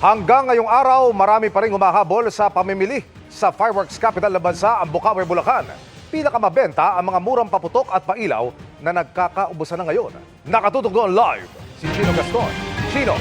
Hanggang ngayong araw, marami pa rin humahabol sa pamimili. Sa fireworks capital ng bansa, ang Bukawi, Bulacan. Pinakamabenta ang mga murang paputok at pailaw na nagkakaubusan na ngayon. Nakatutok doon live si Chino Gaston. Chino.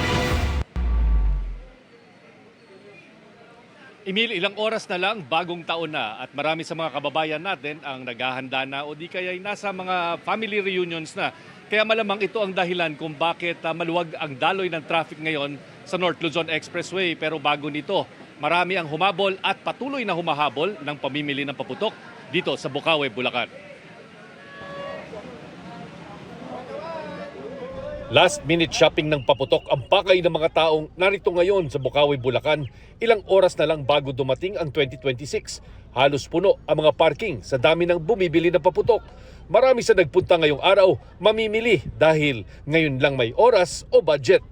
Emil, ilang oras na lang, bagong taon na at marami sa mga kababayan natin ang naghahanda na o di kaya nasa mga family reunions na. Kaya malamang ito ang dahilan kung bakit maluwag ang daloy ng traffic ngayon sa North Luzon Expressway. Pero bago nito, marami ang humabol at patuloy na humahabol ng pamimili ng paputok dito sa Bukawi, Bulacan. Last-minute shopping ng paputok ang pakay ng mga taong narito ngayon sa Bukawi, Bulacan. Ilang oras na lang bago dumating ang 2026. Halos puno ang mga parking sa dami ng bumibili ng paputok. Marami sa nagpunta ngayong araw mamimili dahil ngayon lang may oras o budget.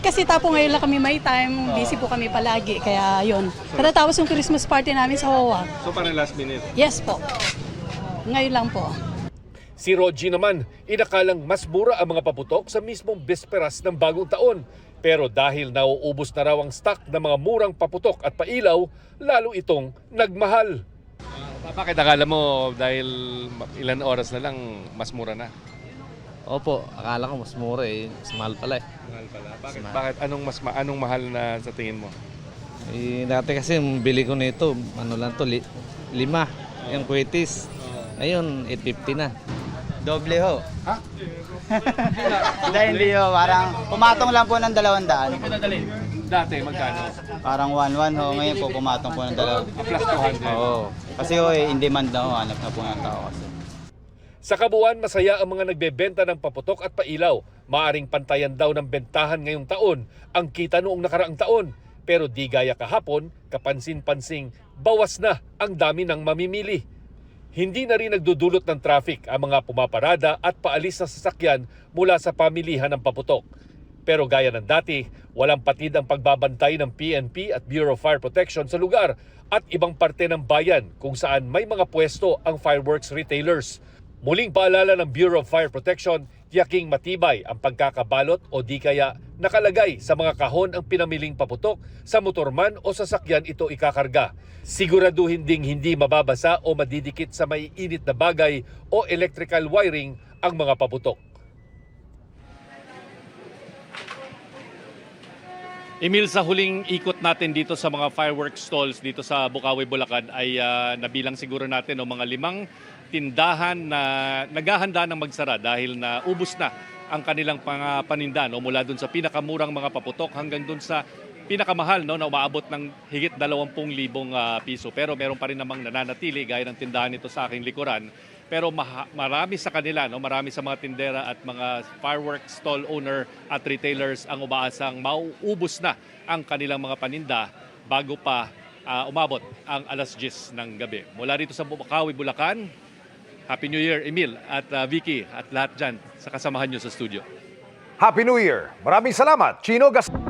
Kasi tapo ngayon lang kami may time, busy po kami palagi, kaya yun. Katatapos yung Christmas party namin sa HOA. So parang last minute? Yes po. Ngayon lang po. Si Rogie naman, inakalang mas mura ang mga paputok sa mismong bisperas ng bagong taon. Pero dahil nauubos na raw ang stock ng mga murang paputok at pailaw, lalo itong nagmahal. Bakit akala mo dahil ilan oras na lang mas mura na? Opo, akala ko mas mura eh. Mas mahal pala eh. Mahal pala. Bakit anong mahal na sa tingin mo? Eh, dati kasi bili ko nito, ano lang to, 5. Yung kwetis. Ayun, 850 na. Doble ho. Ha? Hindi ho, parang pumatong lang po ng 200. Dati magkano? Parang 1-1 ho, ngayon po pumatong po ng 2. Plus 200. Oo. Kasi ho, in demand na ho, hanap na po ng tao kasi. Sa kabuuan, masaya ang mga nagbebenta ng paputok at pailaw. Maaring pantayan daw ng bentahan ngayong taon ang kita noong nakaraang taon. Pero di gaya kahapon, kapansin-pansing, bawas na ang dami ng mamimili. Hindi na rin nagdudulot ng traffic ang mga pumaparada at paalis na sasakyan mula sa pamilihan ng paputok. Pero gaya ng dati, walang patid ang pagbabantay ng PNP at Bureau of Fire Protection sa lugar at ibang parte ng bayan kung saan may mga pwesto ang fireworks retailers. Muling paalala ng Bureau of Fire Protection, tiyaking matibay ang pagkakabalot o di kaya nakalagay sa mga kahon ang pinamiling paputok sa motorman o sasakyan ito ikakarga. Siguraduhin ding hindi mababasa o madidikit sa may init na bagay o electrical wiring ang mga paputok. Emil, sa huling ikot natin dito sa mga fireworks stalls dito sa Bukawi, Bulacan ay nabilang siguro natin mga 5 tindahan na naghahanda ng magsara dahil na ubos na ang kanilang paninda mula dun sa pinakamurang mga paputok hanggang dun sa pinakamahal na umaabot ng higit 20,000 piso. Pero meron pa rin namang nananatili gaya ng tindahan nito sa aking likuran. Pero marami sa kanila, marami sa mga tindera at mga fireworks stall owner at retailers ang umaasang mauubos na ang kanilang mga paninda bago pa umabot ang alas 10 ng gabi. Mula rito sa Bukawi, Bulacan, Happy New Year, Emil at Vicky at lahat dyan sa kasamahan nyo sa studio. Happy New Year! Maraming salamat, Chino Gaston.